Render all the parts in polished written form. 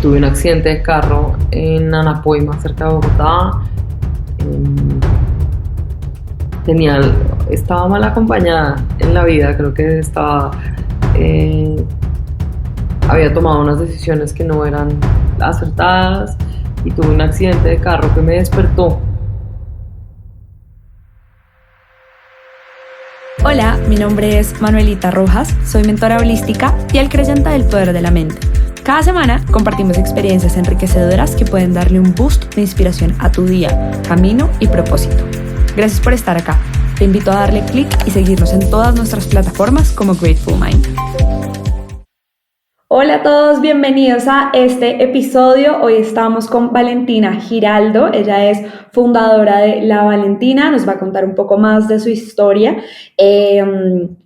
Tuve un accidente de carro en Anapoima, cerca de Bogotá. Em, tenía, Estaba mal acompañada en la vida, creo que eh, había tomado unas decisiones que no eran acertadas y tuve un accidente de carro que me despertó. Hola, mi nombre es Manuelita Rojas, soy mentora holística y fiel creyente del poder de la mente. Cada semana compartimos experiencias enriquecedoras que pueden darle un boost de inspiración a tu día, camino y propósito. Gracias por estar acá. Te invito a darle clic y seguirnos en todas nuestras plataformas como Grateful Mind. Hola a todos, bienvenidos a este episodio. Hoy estamos con Valentina Giraldo. Ella es fundadora de La Valentina. Nos va a contar un poco más de su historia.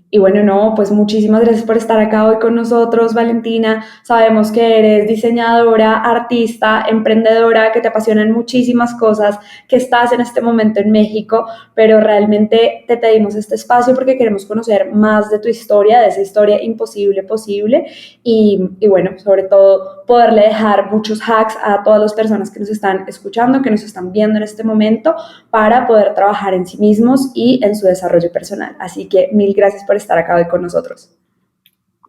Y bueno, pues muchísimas gracias por estar acá hoy con nosotros, Valentina. Sabemos que eres diseñadora, artista, emprendedora, que te apasionan muchísimas cosas, que estás en este momento en México, pero realmente te pedimos este espacio porque queremos conocer más de tu historia, de esa historia imposible posible. Y bueno, sobre todo poderle dejar muchos hacks a todas las personas que nos están escuchando, que nos están viendo en este momento, para poder trabajar en sí mismos y en su desarrollo personal. Así que mil gracias por estar acá hoy con nosotros.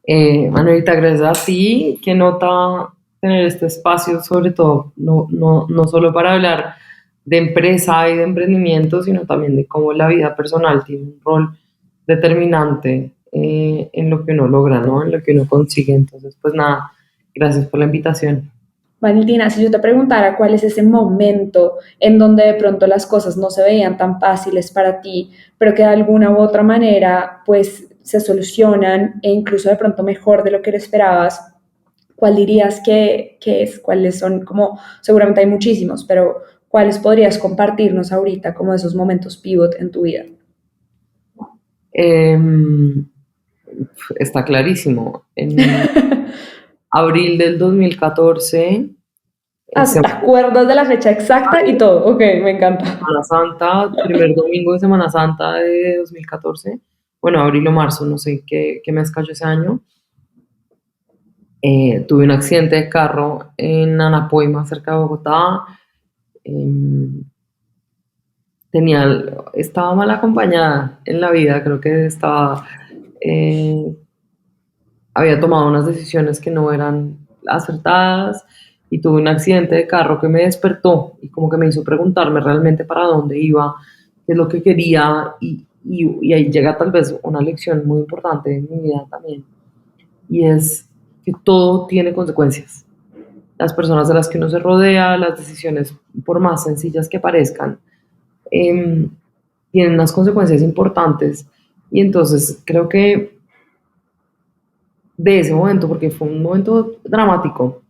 Manuelita, gracias a ti. Qué nota tener este espacio, sobre todo, no solo para hablar de empresa y de emprendimiento, sino también de cómo la vida personal tiene un rol determinante en lo que uno logra, ¿no? En lo que uno consigue. Entonces, pues nada, gracias por la invitación. Valentina, si yo te preguntara cuál es ese momento en donde de pronto las cosas no se veían tan fáciles para ti, pero que de alguna u otra manera pues se solucionan e incluso de pronto mejor de lo que esperabas, ¿cuál dirías que es? ¿Cuáles son? Como seguramente hay muchísimos, pero ¿cuáles podrías compartirnos ahorita como esos momentos pivot en tu vida? Em, Está clarísimo. En abril del 2014, ¿Te acuerdas de la fecha exacta y todo? Ok, me encanta. Semana Santa, primer domingo de Semana Santa de 2014, bueno, abril o marzo, no sé qué mes cayó ese año. Tuve un accidente de carro en Anapoima, cerca de Bogotá. Em, Estaba mal acompañada en la vida, creo que eh, había tomado unas decisiones que no eran acertadas y tuve un accidente de carro que me despertó y como que me hizo preguntarme realmente para dónde iba, qué es lo que quería y ahí llega tal vez una lección muy importante en mi vida también, y es que todo tiene consecuencias. Las personas de las que uno se rodea, las decisiones, por más sencillas que parezcan, em, tienen unas consecuencias importantes. Y entonces creo que de ese momento, porque fue un momento dramático,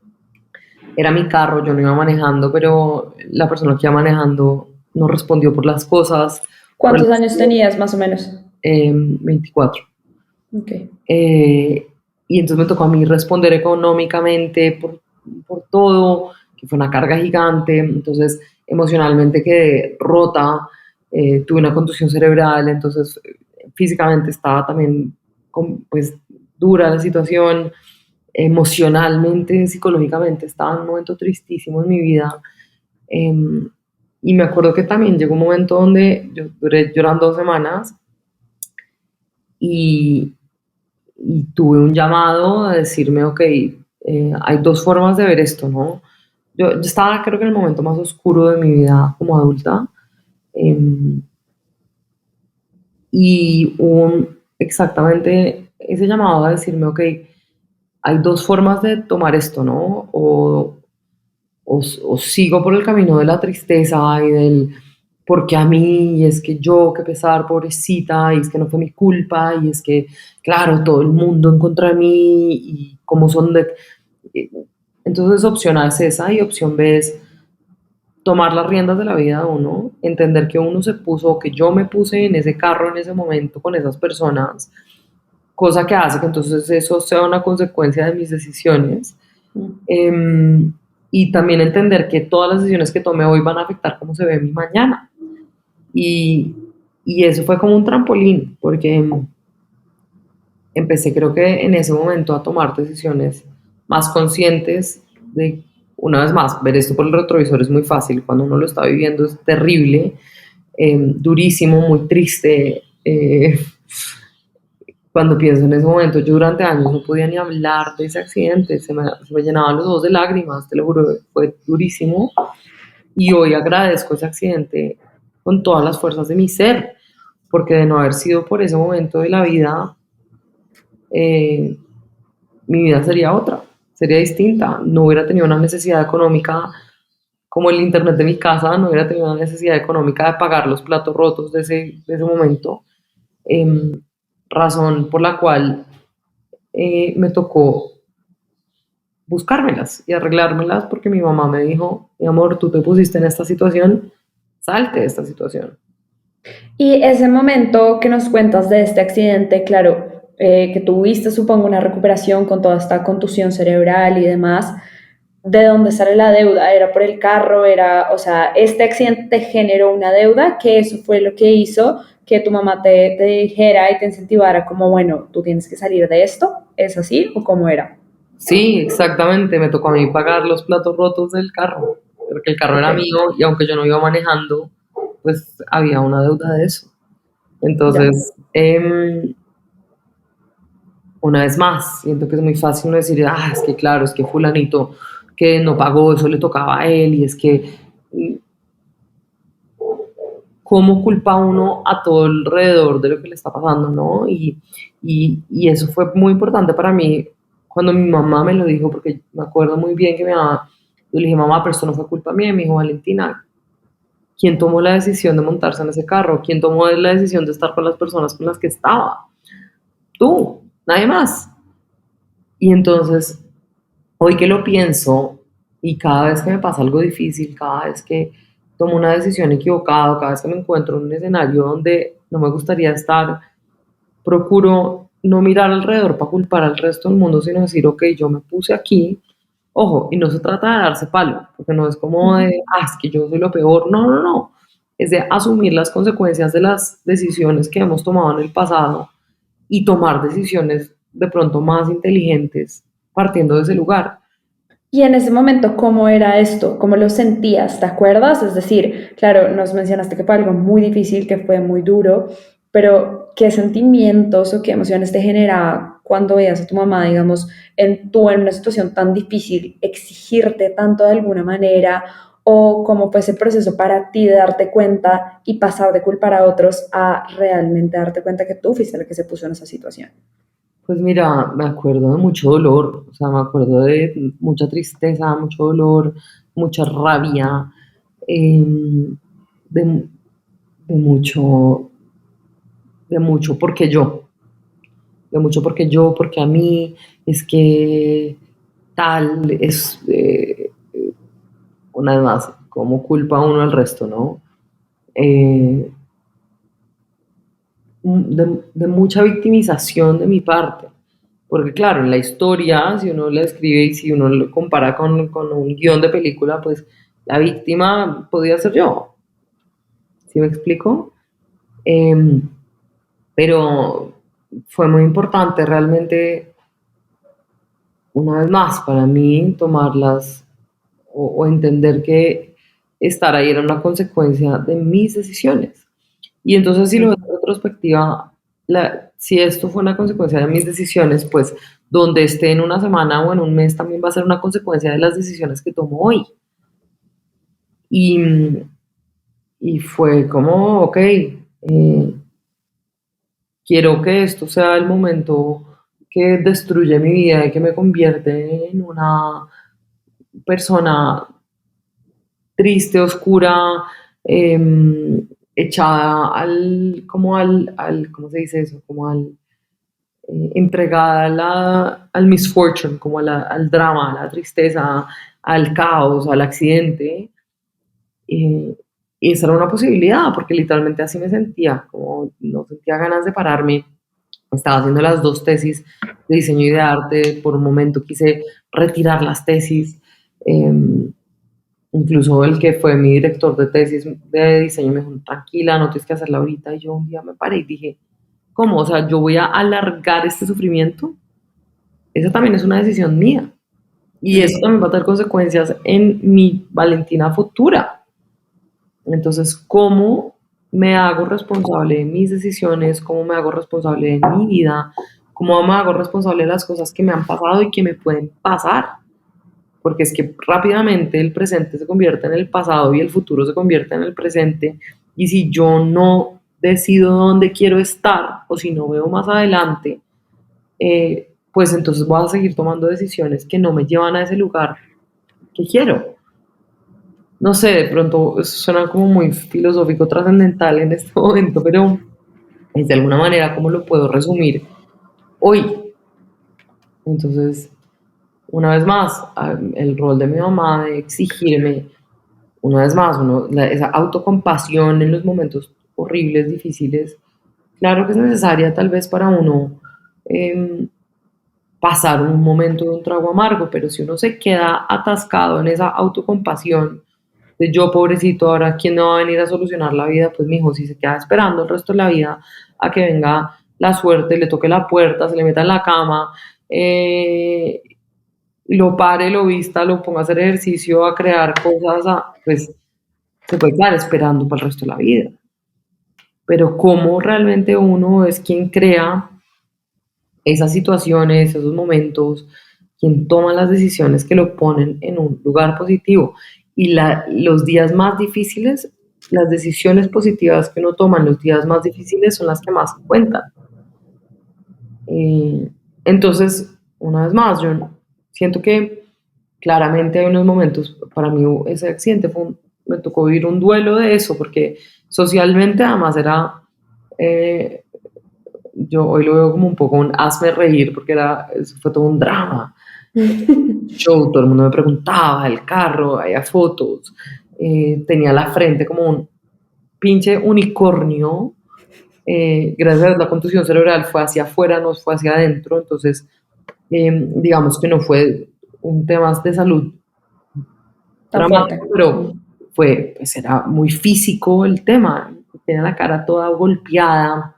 era mi carro, yo no iba manejando, pero la persona que iba manejando no respondió por las cosas, por el, ¿Cuántos años tenías más o menos? 24. Ok. Y entonces me tocó a mí responder económicamente por todo, que fue una carga gigante. Entonces emocionalmente quedé rota, tuve una contusión cerebral, entonces físicamente estaba también pues dura la situación. Emocionalmente, psicológicamente estaba en un momento tristísimo en mi vida. Em, y me acuerdo que también llegó un momento donde yo duré llorando 2 semanas y, y tuve un llamado a decirme, ok, hay dos formas de ver esto, ¿no? Yo estaba creo que en el momento más oscuro de mi vida como adulta, eh, y exactamente ese llamado a decirme, ok, hay dos formas de tomar esto, ¿no? O sigo por el camino de la tristeza y del porque a mí, y es que yo, qué pesar, pobrecita, y es que no fue mi culpa, y es que, claro, todo el mundo en contra de mí, y cómo son de... Entonces opción A es esa, y opción B es tomar las riendas de la vida de uno, entender que uno se puso, que yo me puse en ese carro en ese momento con esas personas, cosa que hace que entonces eso sea una consecuencia de mis decisiones. Em, y también entender que todas las decisiones que tome hoy van a afectar cómo se ve mi mañana. Y, y eso fue como un trampolín, porque empecé creo que en ese momento a tomar decisiones más conscientes de, una vez más, ver esto por el retrovisor es muy fácil, cuando uno lo está viviendo es terrible, durísimo, muy triste. Cuando pienso en ese momento, yo durante años no podía ni hablar de ese accidente, se me llenaban los ojos de lágrimas, te lo juro, fue durísimo. Y hoy agradezco ese accidente con todas las fuerzas de mi ser, porque de no haber sido por ese momento de la vida, eh, mi vida sería otra, sería distinta. No hubiera tenido una necesidad económica como el internet de mi casa, no hubiera tenido una necesidad económica de pagar los platos rotos de ese momento. Eh, Razón por la cual me tocó buscármelas y arreglármelas porque mi mamá me dijo, mi amor, tú te pusiste en esta situación, salte de esta situación. Y ese momento que nos cuentas de este accidente, claro, que tuviste, supongo, una recuperación con toda esta contusión cerebral y demás, ¿de dónde sale la deuda? ¿Era por el carro? ¿Era, o sea, este accidente generó una deuda? Que eso fue lo que hizo que tu mamá te dijera y te incentivara como, bueno, tú tienes que salir de esto? ¿Es así o cómo era? Sí, exactamente, me tocó a mí pagar los platos rotos del carro, porque el carro Ok, era mío y aunque yo no iba manejando, pues había una deuda de eso. ya. Entonces, una vez más, siento que es muy fácil no decir, es que claro, es que fulanito que no pagó, eso le tocaba a él, y es que, ¿cómo culpa uno a todo alrededor de lo que le está pasando, no? Y eso fue muy importante para mí cuando mi mamá me lo dijo, porque me acuerdo muy bien que mi mamá, yo le dije, mamá, pero esto no fue culpa mía, y me dijo, Valentina, ¿quién tomó la decisión de montarse en ese carro? ¿Quién tomó la decisión de estar con las personas con las que estaba? Tú, nadie más. Y entonces, hoy que lo pienso y cada vez que me pasa algo difícil, cada vez que tomo una decisión equivocada, cada vez que me encuentro en un escenario donde no me gustaría estar, procuro no mirar alrededor para culpar al resto del mundo, sino decir, ok, yo me puse aquí, ojo, y no se trata de darse palo, porque no es como de, es que yo soy lo peor, no, no, no, es de asumir las consecuencias de las decisiones que hemos tomado en el pasado y tomar decisiones de pronto más inteligentes partiendo de ese lugar. Y en ese momento, ¿cómo era esto? ¿Cómo lo sentías? ¿Te acuerdas? Es decir, claro, nos mencionaste que fue algo muy difícil, que fue muy duro, pero ¿qué sentimientos o qué emociones te generaba cuando veías a tu mamá, digamos, en una situación tan difícil, exigirte tanto de alguna manera? ¿O cómo fue ese proceso para ti de darte cuenta y pasar de culpar a otros a realmente darte cuenta que tú fuiste la que se puso en esa situación? Pues mira, me acuerdo de mucho dolor, o sea, me acuerdo de mucha tristeza, mucho dolor, mucha rabia, eh, de, de mucho, de mucho porque yo, de mucho porque yo, porque a mí, es que tal, es, una vez más, como culpa uno al resto, ¿no? Eh, de mucha victimización de mi parte. Porque claro, en la historia, si uno la escribe y si uno lo compara con un guión de película, pues la víctima podía ser yo. ¿Sí me explico? Eh, pero fue muy importante realmente, una vez más, para mí tomarlas o entender que estar ahí era una consecuencia de mis decisiones. Y entonces, si lo ves en retrospectiva, si esto fue una consecuencia de mis decisiones, pues donde esté en una semana o en un mes también va a ser una consecuencia de las decisiones que tomo hoy. Y, y fue como, ok, quiero que esto sea el momento que destruye mi vida y que me convierte en una persona triste, oscura, echada ¿cómo se dice eso? Como entregada al misfortune, como al drama, a la tristeza, al caos, al accidente. Eh, y esa era una posibilidad, porque literalmente así me sentía, como no sentía ganas de pararme. Estaba haciendo las dos tesis de diseño y de arte, por un momento quise retirar las tesis. Incluso el que fue mi director de tesis de diseño me dijo, tranquila, no tienes que hacerla ahorita. Y yo un día me paré y dije, ¿cómo? O sea, yo voy a alargar este sufrimiento. Esa también es una decisión mía. Y eso también va a tener consecuencias en mi Valentina futura. Entonces, ¿cómo me hago responsable de mis decisiones? ¿Cómo me hago responsable de mi vida? ¿Cómo me hago responsable de las cosas que me han pasado y que me pueden pasar? Porque es que rápidamente el presente se convierte en el pasado y el futuro se convierte en el presente. Y si yo no decido dónde quiero estar o si no veo más adelante, pues entonces voy a seguir tomando decisiones que no me llevan a ese lugar que quiero. No sé, de pronto suena como muy filosófico, trascendental en este momento, pero es de alguna manera como lo puedo resumir hoy. Entonces, una vez más, el rol de mi mamá de exigirme, una vez más, esa autocompasión en los momentos horribles, difíciles, claro que es necesaria tal vez para uno eh, pasar un momento de un trago amargo, pero si uno se queda atascado en esa autocompasión, de yo pobrecito, ahora quién no va a venir a solucionar la vida, pues mi hijo, si se queda esperando el resto de la vida a que venga la suerte, le toque la puerta, se le meta en la cama, lo pare, lo vista, lo ponga a hacer ejercicio, a crear cosas, pues se puede quedar esperando para el resto de la vida. Pero cómo realmente uno es quien crea esas situaciones, esos momentos, quien toma las decisiones que lo ponen en un lugar positivo. Y los días más difíciles, las decisiones positivas que uno toma en los días más difíciles son las que más cuentan. Entonces, una vez más, yo siento que claramente hay unos momentos, para mí ese accidente me tocó vivir un duelo de eso, porque socialmente además era, eh, yo hoy lo veo como un poco un hazme reír, porque fue todo un drama. Show, todo el mundo me preguntaba, el carro, había fotos, tenía la frente como un pinche unicornio. Gracias a Dios la contusión cerebral fue hacia afuera, no fue hacia adentro, entonces digamos que no fue un tema de salud Tan fuerte. dramático, pero pues era muy físico el tema, tenía la cara toda golpeada,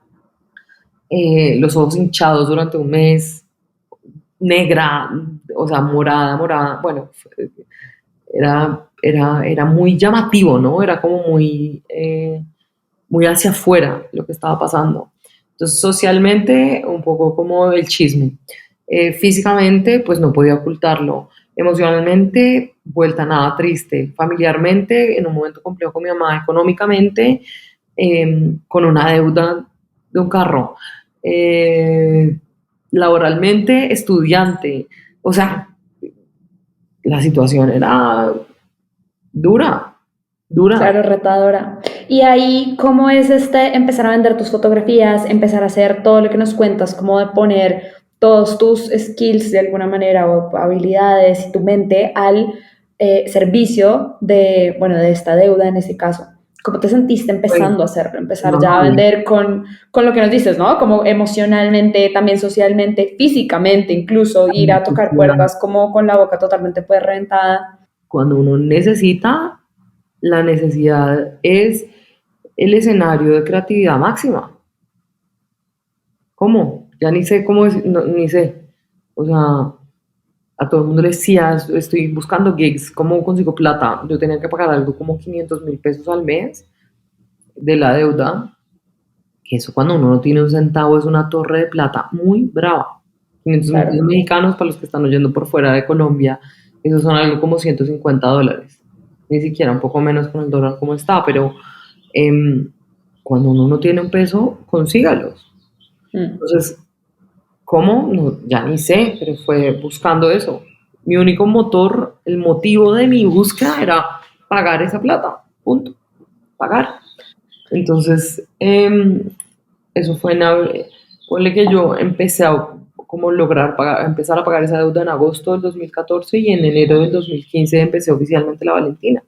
los ojos hinchados durante un mes, negra, o sea, morada, morada, bueno, era muy llamativo, ¿no? Era como muy hacia afuera lo que estaba pasando. Entonces, socialmente, un poco como el chisme. Físicamente, pues no podía ocultarlo. Emocionalmente, vuelta nada triste. Familiarmente, en un momento complejo con mi mamá. Económicamente, con una deuda de un carro. Eh, Laboralmente, estudiante. O sea, la situación era dura, dura. Claro, retadora. Y ahí, ¿cómo es empezar a vender tus fotografías, empezar a hacer todo lo que nos cuentas, como de poner todos tus skills de alguna manera o habilidades y tu mente al servicio de, bueno, de esta deuda en ese caso? ¿Cómo te sentiste Pues, empezando a hacerlo? Empezar no, ya a no, vender con lo que nos dices, ¿no? Como emocionalmente, también socialmente, físicamente, incluso ir a tocar puertas como con la boca totalmente pues reventada. cuando uno necesita, la necesidad es el escenario de creatividad máxima. ¿Cómo? Ya ni sé cómo ni sé. O sea, a todo el mundo le decía, estoy buscando gigs, ¿cómo consigo plata? Yo tenía que pagar algo como 500.000 pesos al mes de la deuda, que eso cuando uno no tiene un centavo es una torre de plata muy brava. 500.000 pesos Claro. mexicanos para los que están oyendo por fuera de Colombia, esos son algo como $150. Ni siquiera un poco menos con el dólar como está, pero em, cuando uno no tiene un peso, consígalos. Mm. Entonces, ¿cómo? No, ya ni sé, pero fue buscando eso. Mi único motor, el motivo de mi búsqueda era pagar esa plata, punto, pagar. Entonces, eso fue ponle que yo empecé a como lograr empezar a pagar esa deuda en agosto del 2014 y en enero del 2015 empecé oficialmente la Valentina.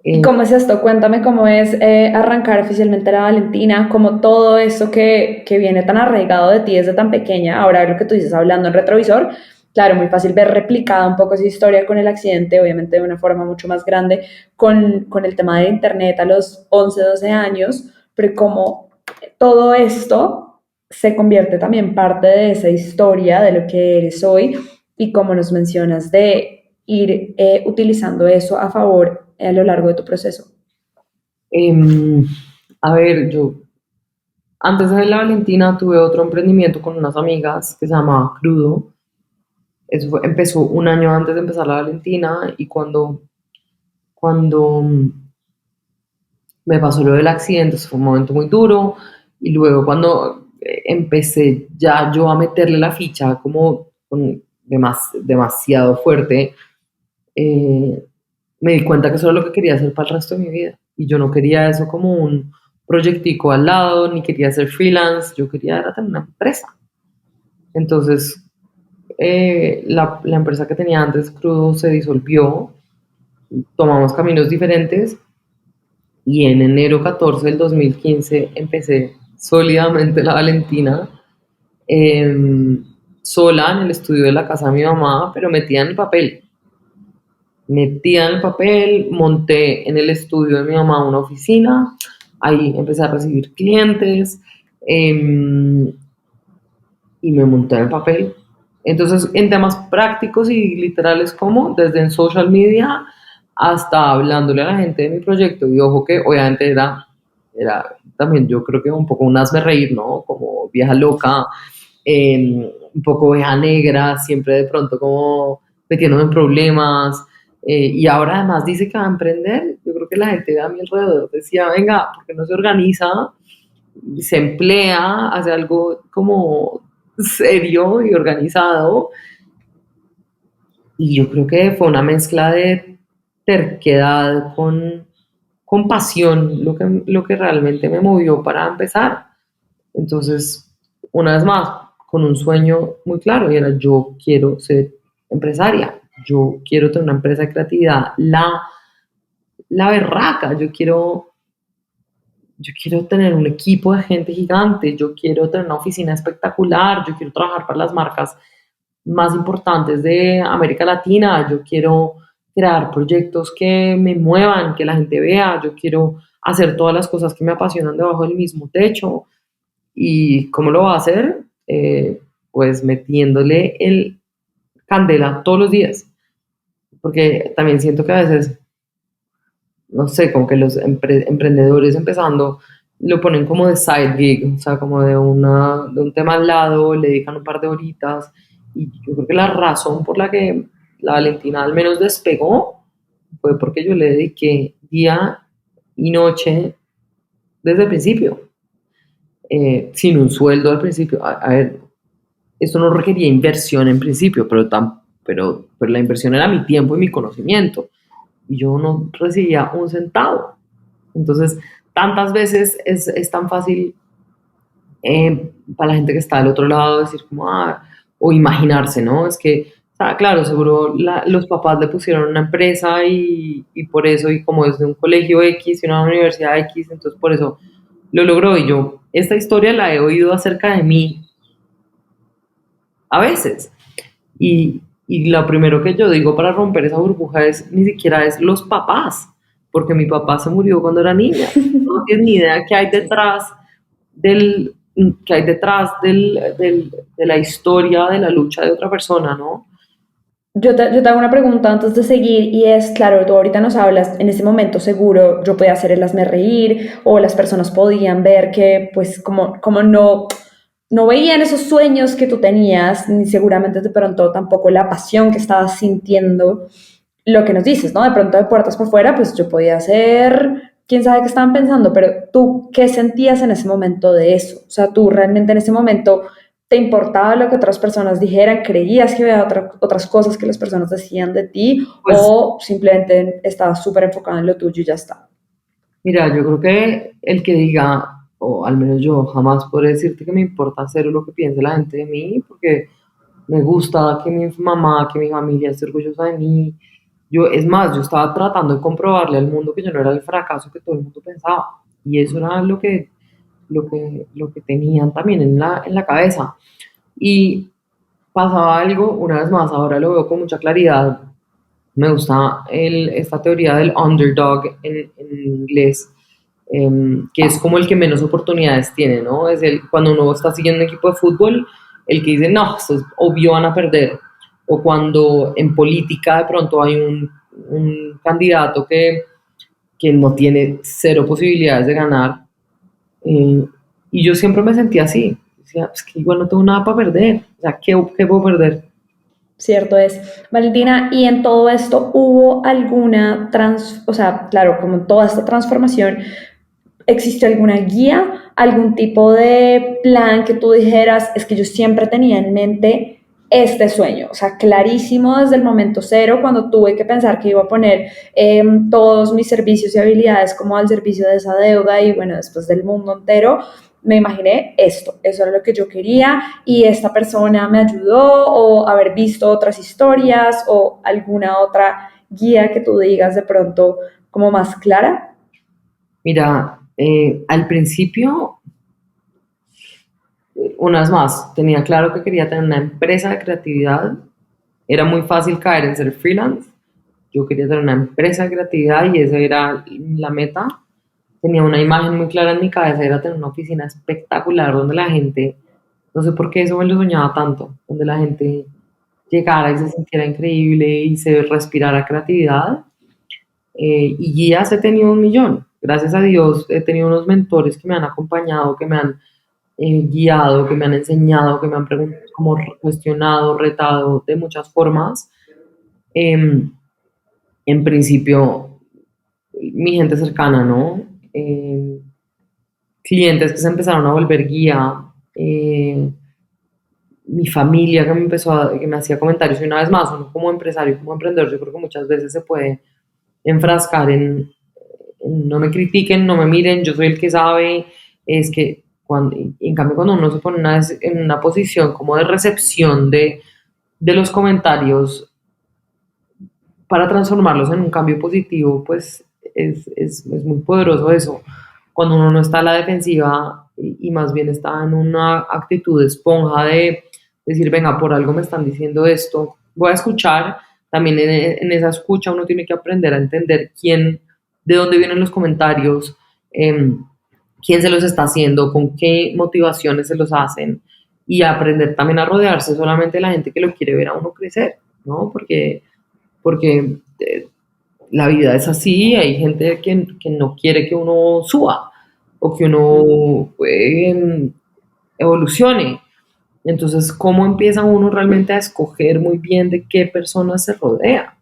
¿Y Eh, cómo es esto? Cuéntame cómo es arrancar oficialmente la Valentina, como todo eso que viene tan arraigado de ti desde tan pequeña, ahora lo que tú dices hablando en retrovisor, claro, muy fácil ver replicada un poco esa historia con el accidente, obviamente de una forma mucho más grande, con el tema de internet a los 11 12 años, pero como todo esto se convierte también parte de esa historia, de lo que eres hoy, y como nos mencionas, de ir utilizando eso a favor a lo largo de tu proceso? Em, a ver, yo antes de la Valentina tuve otro emprendimiento con unas amigas que se llamaba Crudo. Empezó un año antes de empezar la Valentina y cuando me pasó lo del accidente, eso fue un momento muy duro y luego cuando empecé ya yo a meterle la ficha como demasiado fuerte, eh, me di cuenta que eso era lo que quería hacer para el resto de mi vida y yo no quería eso como un proyectico al lado, ni quería ser freelance, yo quería era tener una empresa. Entonces, la empresa que tenía antes, Crudo, se disolvió, tomamos caminos diferentes y en enero 14 del 2015 empecé sólidamente la Valentina, eh, sola en el estudio de la casa de mi mamá, pero metida en el papel. Metida en el papel, monté en el estudio de mi mamá una oficina, ahí empecé a recibir clientes y me monté en el papel. Entonces, en temas prácticos y literales como desde en social media hasta hablándole a la gente de mi proyecto. Y ojo que obviamente era también yo creo que un poco un hazme reír, ¿no? Como vieja loca, un poco oveja negra, siempre de pronto como metiéndome en problemas. Y ahora además dice que va a emprender. Yo creo que la gente a mi alrededor decía, venga, ¿por qué no se organiza? Se emplea, hace algo como serio y organizado. Y yo creo que fue una mezcla de terquedad con pasión lo que realmente me movió para empezar. Entonces, una vez más, con un sueño muy claro y era yo quiero ser empresaria, yo quiero tener una empresa de creatividad, la berraca, yo quiero tener un equipo de gente gigante, yo quiero tener una oficina espectacular, yo quiero trabajar para las marcas más importantes de América Latina, yo quiero crear proyectos que me muevan, que la gente vea, yo quiero hacer todas las cosas que me apasionan debajo del mismo techo. ¿Y cómo lo va a hacer? Pues metiéndole el candela todos los días, porque también siento que a veces no sé, como que los emprendedores empezando lo ponen como de side gig, o sea, como de un tema al lado, le dedican un par de horitas. Y yo creo que la razón por la que la Valentina al menos despegó fue porque yo le dediqué día y noche desde el principio, sin un sueldo al principio. A ver, esto no requería inversión en principio, pero la inversión era mi tiempo y mi conocimiento y yo no recibía un centavo. Entonces, tantas veces es tan fácil para la gente que está del otro lado decir como, o imaginarse, ¿no? Es que, o sea, claro, seguro los papás le pusieron una empresa y por eso, y como es de un colegio X y una universidad X, entonces por eso lo logró. Y yo, esta historia la he oído acerca de mí a veces. Y lo primero que yo digo para romper esa burbuja es ni siquiera es los papás, porque mi papá se murió cuando era niña. No tienes ni idea qué hay detrás del, qué hay detrás de la historia, de la lucha de otra persona, ¿no? Yo te hago una pregunta antes de seguir y es, claro, tú ahorita nos hablas, en ese momento seguro yo podía hacer el hazme reír o las personas podían ver que pues como no veían esos sueños que tú tenías, ni seguramente de pronto tampoco la pasión que estabas sintiendo, lo que nos dices, ¿no? De pronto de puertas por fuera, pues yo podía hacer, quién sabe qué estaban pensando, pero tú, ¿qué sentías en ese momento de eso? O sea, tú realmente en ese momento te importaba lo que otras personas dijeran, creías que había otras cosas que las personas decían de ti Pues o simplemente estabas súper enfocado en lo tuyo y ya está. mira, yo creo que el que diga, o al menos yo jamás podré decirte que me importa hacer lo que piense la gente de mí, porque me gusta que mi mamá, que mi familia esté orgullosa de mí. Yo, es más, yo estaba tratando de comprobarle al mundo que yo no era el fracaso que todo el mundo pensaba. Y eso era lo que tenían también en la cabeza. Y pasaba algo, una vez más, ahora lo veo con mucha claridad. Me gusta esta teoría del underdog en inglés, que es como el que menos oportunidades tiene, ¿no? Cuando uno está siguiendo un equipo de fútbol, el que dice, no, esto es obvio, van a perder. o cuando en política de pronto hay un candidato que no tiene cero posibilidades de ganar. eh, y yo siempre me sentía así. Decía, es que igual no tengo nada para perder. O sea, ¿qué puedo perder? Cierto es. Valentina, ¿y en todo esto hubo alguna o sea, claro, como toda esta transformación, existió alguna guía, algún tipo de plan que tú dijeras, es que yo siempre tenía en mente este sueño, o sea, clarísimo desde el momento cero, cuando tuve que pensar que iba a poner todos mis servicios y habilidades como al servicio de esa deuda y bueno, después del mundo entero, me imaginé esto, eso era lo que yo quería y esta persona me ayudó o haber visto otras historias o alguna otra guía que tú digas de pronto como más clara. Mira, al principio, una vez más, tenía claro que quería tener una empresa de creatividad. Era muy fácil caer en ser freelance. Yo quería tener una empresa de creatividad y esa era la meta. Tenía una imagen muy clara en mi cabeza, era tener una oficina espectacular donde la gente, no sé por qué eso me lo soñaba tanto, donde la gente llegara y se sintiera increíble y se respirara creatividad. Y guías he tenido un millón. Gracias a Dios he tenido unos mentores que me han acompañado, que me han guiado, que me han enseñado, que me han como cuestionado, retado de muchas formas. Em, en principio, mi gente cercana, ¿no? Clientes que se empezaron a volver guía, eh, mi familia que que me hacía comentarios y una vez más, uno como empresario, como emprendedor, yo creo que muchas veces se puede enfrascar en no me critiquen, no me miren, yo soy el que sabe, es que en cambio cuando uno se pone en una posición como de recepción de los comentarios para transformarlos en un cambio positivo, pues es muy poderoso eso. Cuando uno no está a la defensiva y más bien está en una actitud de esponja de decir, venga, por algo me están diciendo esto, voy a escuchar. También en esa escucha uno tiene que aprender a entender de dónde vienen los comentarios, eh, quién se los está haciendo, con qué motivaciones se los hacen y aprender también a rodearse solamente de la gente que lo quiere ver a uno crecer, ¿no? Porque la vida es así, hay gente que no quiere que uno suba o que uno evolucione. Entonces, ¿cómo empieza uno realmente a escoger muy bien de qué personas se rodea?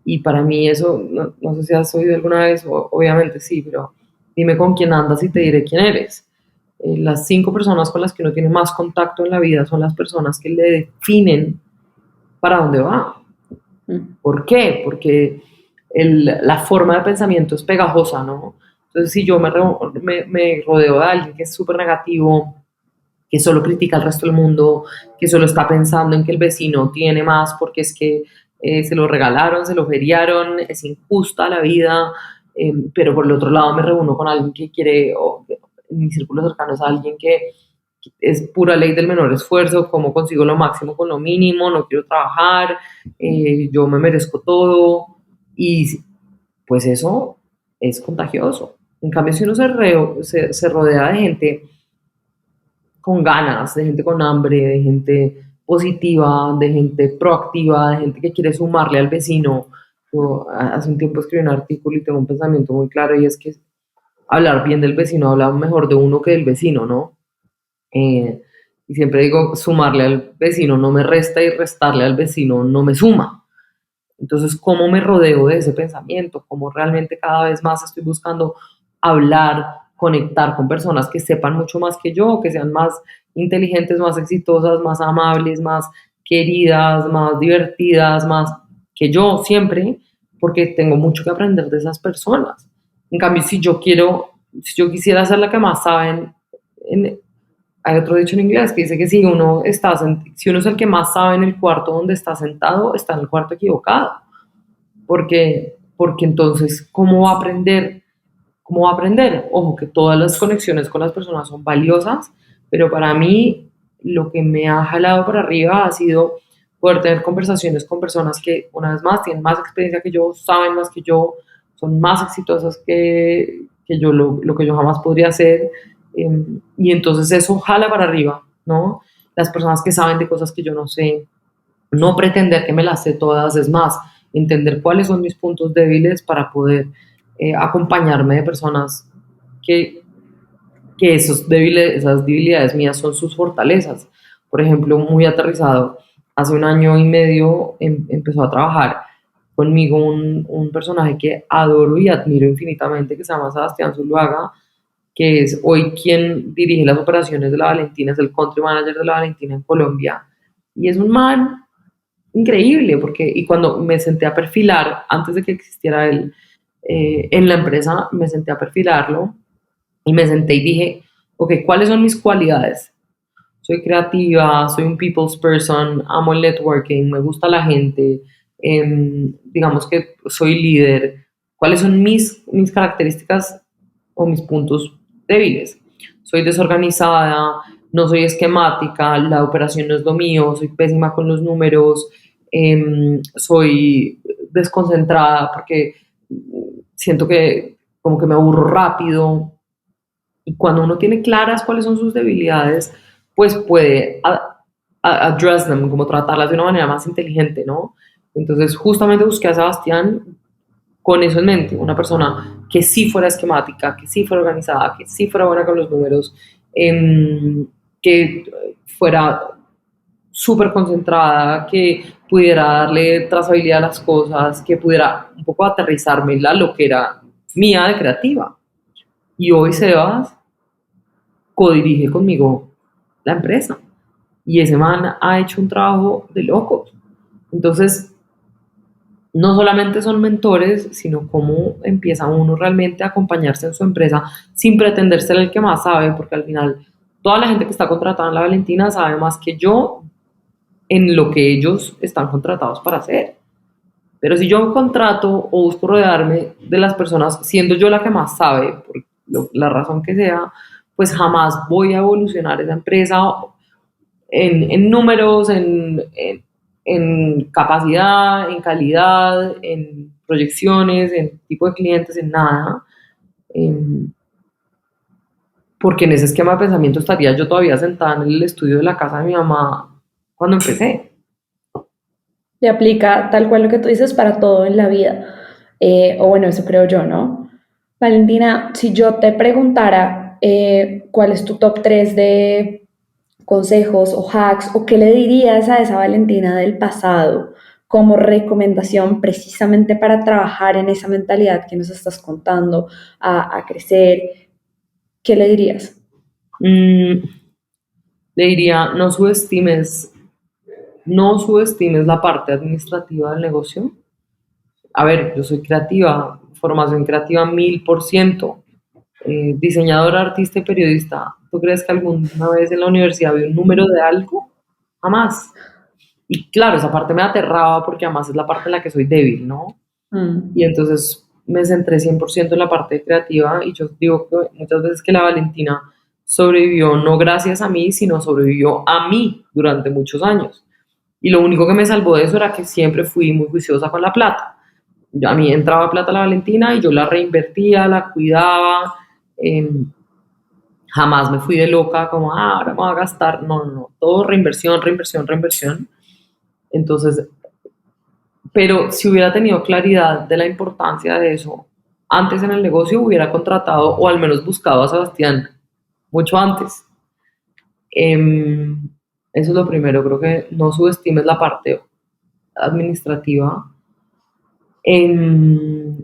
Y para mí eso, no sé si has oído alguna vez, obviamente sí, pero dime con quién andas y te diré quién eres. Las 5 personas con las que uno tiene más contacto en la vida son las personas que le definen para dónde va. ¿Por qué? Porque la forma de pensamiento es pegajosa, ¿no? Entonces, si yo me rodeo de alguien que es súper negativo, que solo critica al resto del mundo, que solo está pensando en que el vecino tiene más porque es que se lo regalaron, se lo feriaron, es injusta la vida, pero por el otro lado me reúno con alguien que quiere, o en mi círculo cercano es alguien que es pura ley del menor esfuerzo, cómo consigo lo máximo con lo mínimo, no quiero trabajar, yo me merezco todo y pues eso es contagioso. En cambio, si uno se rodea de gente con ganas, de gente con hambre, de gente positiva, de gente proactiva, de gente que quiere sumarle al vecino. Yo hace un tiempo escribí un artículo y tengo un pensamiento muy claro y es que hablar bien del vecino habla mejor de uno que del vecino, ¿no? Y siempre digo, sumarle al vecino no me resta y restarle al vecino no me suma. Entonces, ¿cómo me rodeo de ese pensamiento? ¿Cómo realmente cada vez más estoy buscando hablar, conectar con personas que sepan mucho más que yo, que sean más inteligentes, más exitosas, más amables, más queridas, más divertidas, más que yo siempre, porque tengo mucho que aprender de esas personas. En cambio, si yo quisiera ser la que más saben, hay otro dicho en inglés que dice que si uno es el que más sabe en el cuarto donde está sentado, está en el cuarto equivocado. Porque entonces, ¿cómo va a aprender? ¿Cómo va a aprender? Ojo, que todas las conexiones con las personas son valiosas, pero para mí lo que me ha jalado para arriba ha sido poder tener conversaciones con personas que, una vez más, tienen más experiencia que yo, saben más que yo, son más exitosas que yo, lo que yo jamás podría hacer. Y entonces eso jala para arriba, ¿no? Las personas que saben de cosas que yo no sé, no pretender que me las sé todas, es más, entender cuáles son mis puntos débiles para poder acompañarme de personas que, que esas debilidades mías son sus fortalezas. Por ejemplo, muy aterrizado, hace 1 año y medio empezó a trabajar conmigo un personaje que adoro y admiro infinitamente, que se llama Sebastián Zuluaga, que es hoy quien dirige las operaciones de La Valentina, es el country manager de La Valentina en Colombia, y es un man increíble, porque, y cuando me senté a perfilar, antes de que existiera él, en la empresa, me senté a perfilarlo, y me senté y dije, ok, ¿cuáles son mis cualidades? Soy creativa, soy un people's person, amo el networking, me gusta la gente, digamos que soy líder. ¿Cuáles son mis características o mis puntos débiles? Soy desorganizada, no soy esquemática, la operación no es lo mío, soy pésima con los números, soy desconcentrada porque siento que como que me aburro rápido, y cuando uno tiene claras cuáles son sus debilidades, pues puede address them, como tratarlas de una manera más inteligente, ¿no? Entonces, justamente busqué a Sebastián con eso en mente, una persona que sí fuera esquemática, que sí fuera organizada, que sí fuera buena con los números, que fuera súper concentrada, que pudiera darle trazabilidad a las cosas, que pudiera un poco aterrizarme la loquera mía de creativa. Y hoy Sebas codirige conmigo la empresa. Y ese man ha hecho un trabajo de locos. Entonces, no solamente son mentores, sino cómo empieza uno realmente a acompañarse en su empresa sin pretender ser el que más sabe, porque al final toda la gente que está contratada en la Valentina sabe más que yo en lo que ellos están contratados para hacer. Pero si yo contrato o busco rodearme de las personas, siendo yo la que más sabe, por la razón que sea, pues jamás voy a evolucionar esa empresa en números, en capacidad, en calidad, en proyecciones, en tipo de clientes, en nada. em, Porque en ese esquema de pensamiento estaría yo todavía sentada en el estudio de la casa de mi mamá cuando empecé. Y aplica tal cual lo que tú dices para todo en la vida. O bueno, eso creo yo, ¿no? Valentina, si yo te preguntara cuál es tu top 3 de consejos o hacks, o qué le dirías a esa Valentina del pasado como recomendación precisamente para trabajar en esa mentalidad que nos estás contando, a crecer, ¿qué le dirías? Mm, Le diría, no subestimes la parte administrativa del negocio. A ver, yo soy creativa, formación creativa 1000%, diseñadora, artista y periodista. ¿Tú crees que alguna vez en la universidad vi un número de algo? Jamás. Y claro, esa parte me aterraba porque además es la parte en la que soy débil, ¿no? Y Mm. entonces me centré 100% en la parte creativa, y yo digo que muchas veces que la Valentina sobrevivió no gracias a mí, sino sobrevivió a mí durante muchos años. Y lo único que me salvó de eso era que siempre fui muy juiciosa con la plata. A mí entraba plata a la Valentina y yo la reinvertía, la cuidaba. eh, Jamás me fui de loca como, ahora me voy a gastar. No, no, no. Todo reinversión, reinversión, reinversión. Entonces, pero si hubiera tenido claridad de la importancia de eso antes en el negocio, hubiera contratado o al menos buscado a Sebastián mucho antes. Eso es lo primero. Creo que no subestimes la parte administrativa. Em,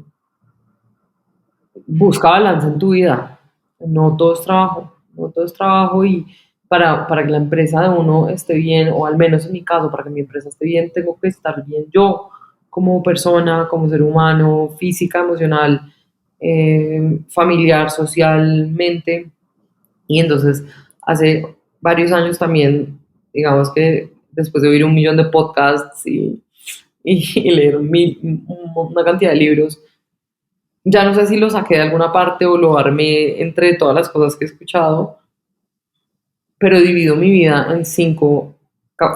Busca balance en tu vida. No todo es trabajo, no todo es trabajo, y para que la empresa de uno esté bien, o al menos en mi caso, para que mi empresa esté bien, tengo que estar bien yo como persona, como ser humano, física, emocional, familiar, socialmente. Y entonces, hace varios años también, digamos que después de oír 1 millón de podcasts y leer una cantidad de libros, ya no sé si lo saqué de alguna parte o lo armé entre todas las cosas que he escuchado, pero divido mi vida en 5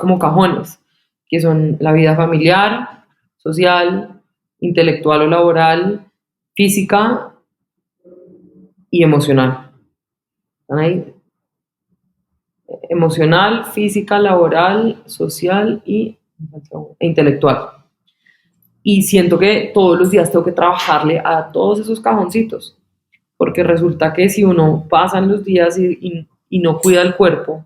como cajones, que son la vida familiar, social, intelectual o laboral, física y emocional. ¿Están ahí? Emocional, física, laboral, social y e intelectual. Y siento que todos los días tengo que trabajarle a todos esos cajoncitos, porque resulta que si uno pasa en los días y no cuida el cuerpo,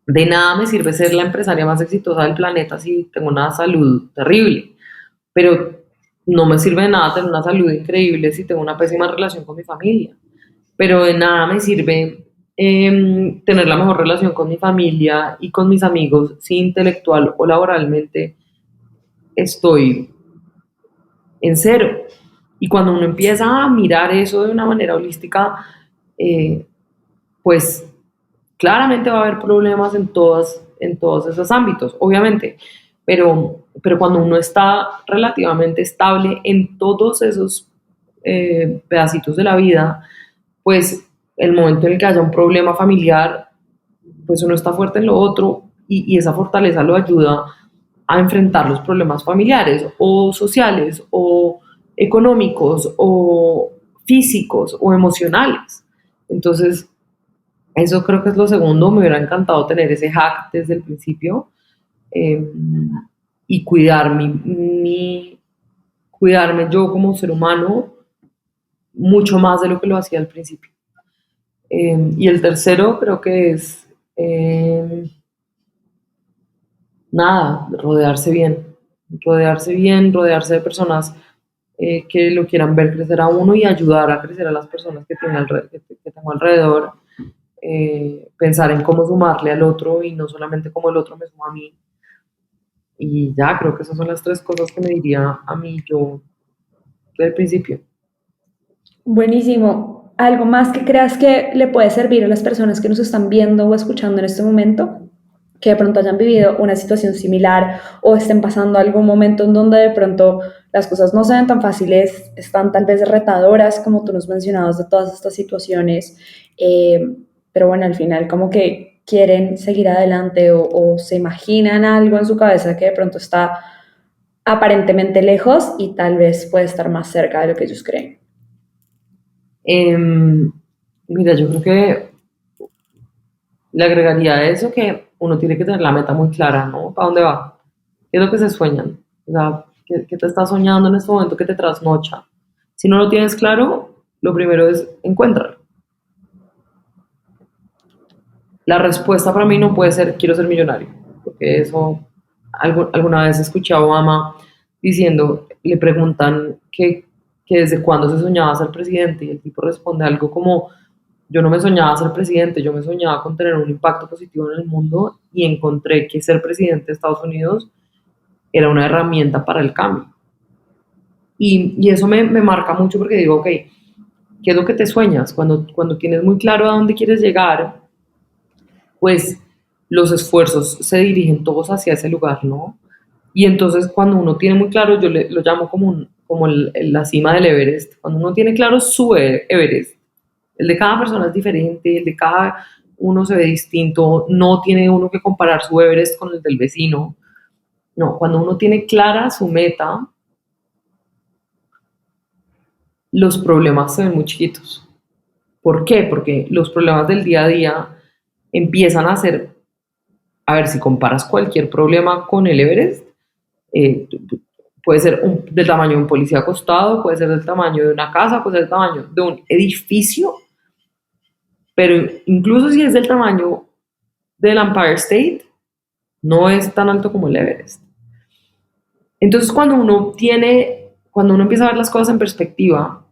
de nada me sirve ser la empresaria más exitosa del planeta si tengo una salud terrible, pero no me sirve de nada tener una salud increíble si tengo una pésima relación con mi familia, pero de nada me sirve tener la mejor relación con mi familia y con mis amigos si intelectual o laboralmente estoy en cero. Y cuando uno empieza a mirar eso de una manera holística, eh, pues claramente va a haber problemas en todos esos ámbitos, obviamente, pero cuando uno está relativamente estable en todos esos pedacitos de la vida, pues el momento en el que haya un problema familiar, pues uno está fuerte en lo otro y esa fortaleza lo ayuda a enfrentar los problemas familiares o sociales o económicos o físicos o emocionales. Entonces, eso creo que es lo segundo. Me hubiera encantado tener ese hack desde el principio eh, y cuidarme yo como ser humano mucho más de lo que lo hacía al principio. Y el tercero creo que es eh, nada, rodearse de personas que lo quieran ver crecer a uno y ayudar a crecer a las personas que tengo alrededor, pensar en cómo sumarle al otro y no solamente cómo el otro me suma a mí. Y ya, creo que esas son las tres cosas que me diría a mí yo del principio. Buenísimo. ¿Algo más que creas que le puede servir a las personas que nos están viendo o escuchando en este momento? Que de pronto hayan vivido una situación similar o estén pasando algún momento en donde de pronto las cosas no se ven tan fáciles, están tal vez retadoras, como tú nos mencionabas, de todas estas situaciones, pero bueno, al final como que quieren seguir adelante o se imaginan algo en su cabeza que de pronto está aparentemente lejos y tal vez puede estar más cerca de lo que ellos creen. Em, Mira, yo creo que le agregaría a eso que uno tiene que tener la meta muy clara, ¿no? ¿Para dónde va? ¿Qué es lo que se sueñan? O sea, ¿qué te estás soñando en este momento que te trasnocha? Si no lo tienes claro, lo primero es encuéntralo. La respuesta para mí no puede ser quiero ser millonario, porque eso alguna vez escuché a Obama diciendo, le preguntan que desde cuándo se soñaba ser presidente y el tipo responde algo como yo no me soñaba ser presidente, yo me soñaba con tener un impacto positivo en el mundo y encontré que ser presidente de Estados Unidos era una herramienta para el cambio. Y eso me marca mucho porque digo, ok, ¿qué es lo que te sueñas? Cuando tienes muy claro a dónde quieres llegar, pues los esfuerzos se dirigen todos hacia ese lugar, ¿no? Y entonces cuando uno tiene muy claro, lo llamo como la cima del Everest, cuando uno tiene claro su Everest, el de cada persona es diferente, el de cada uno se ve distinto, no tiene uno que comparar su Everest con el del vecino, no, cuando uno tiene clara su meta, los problemas se ven muy chiquitos. ¿Por qué? Porque los problemas del día a día empiezan a ser, a ver, si comparas cualquier problema con el Everest, eh, puede ser del tamaño de un policía acostado, puede ser del tamaño de una casa, puede ser del tamaño de un edificio, pero incluso si es del tamaño del Empire State, no es tan alto como el Everest. Entonces, cuando uno empieza a ver las cosas en perspectiva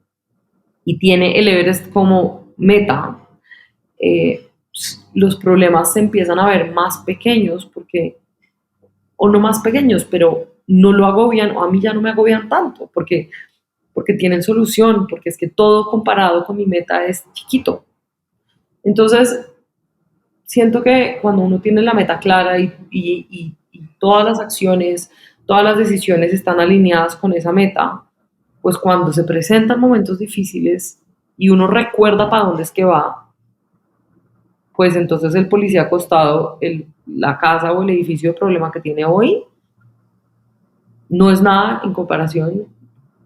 y tiene el Everest como meta, eh, los problemas se empiezan a ver más pequeños porque, o no más pequeños, pero no lo agobian, o a mí ya no me agobian tanto, porque tienen solución, porque es que todo comparado con mi meta es chiquito. Entonces, siento que cuando uno tiene la meta clara y todas las acciones, todas las decisiones están alineadas con esa meta, pues cuando se presentan momentos difíciles y uno recuerda para dónde es que va, pues entonces el policía acostado, la casa o el edificio de problema que tiene hoy, no es nada en comparación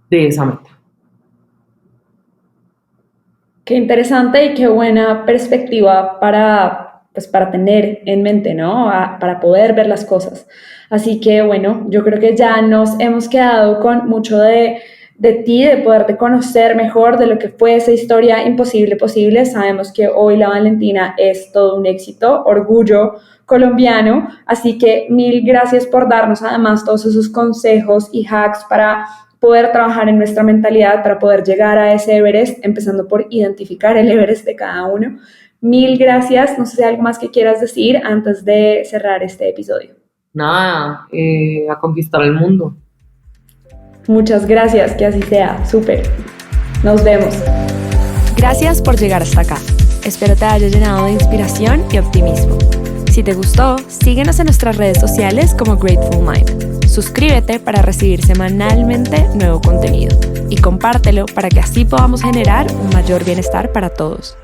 de esa meta. Qué interesante y qué buena perspectiva para pues para tener en mente, ¿no? Para poder ver las cosas. Así que bueno, yo creo que ya nos hemos quedado con mucho de ti, de poderte conocer mejor, de lo que fue esa historia imposible posible. Sabemos que hoy la Valentina es todo un éxito, orgullo colombiano, así que mil gracias por darnos además todos esos consejos y hacks para poder trabajar en nuestra mentalidad, para poder llegar a ese Everest, empezando por identificar el Everest de cada uno. Mil gracias, no sé si hay algo más que quieras decir antes de cerrar este episodio. Nada, a conquistar el mundo. Muchas gracias, que así sea, súper. Nos vemos. Gracias por llegar hasta acá. Espero te haya llenado de inspiración y optimismo. Si te gustó, síguenos en nuestras redes sociales como Grateful Mind. Suscríbete para recibir semanalmente nuevo contenido y compártelo para que así podamos generar un mayor bienestar para todos.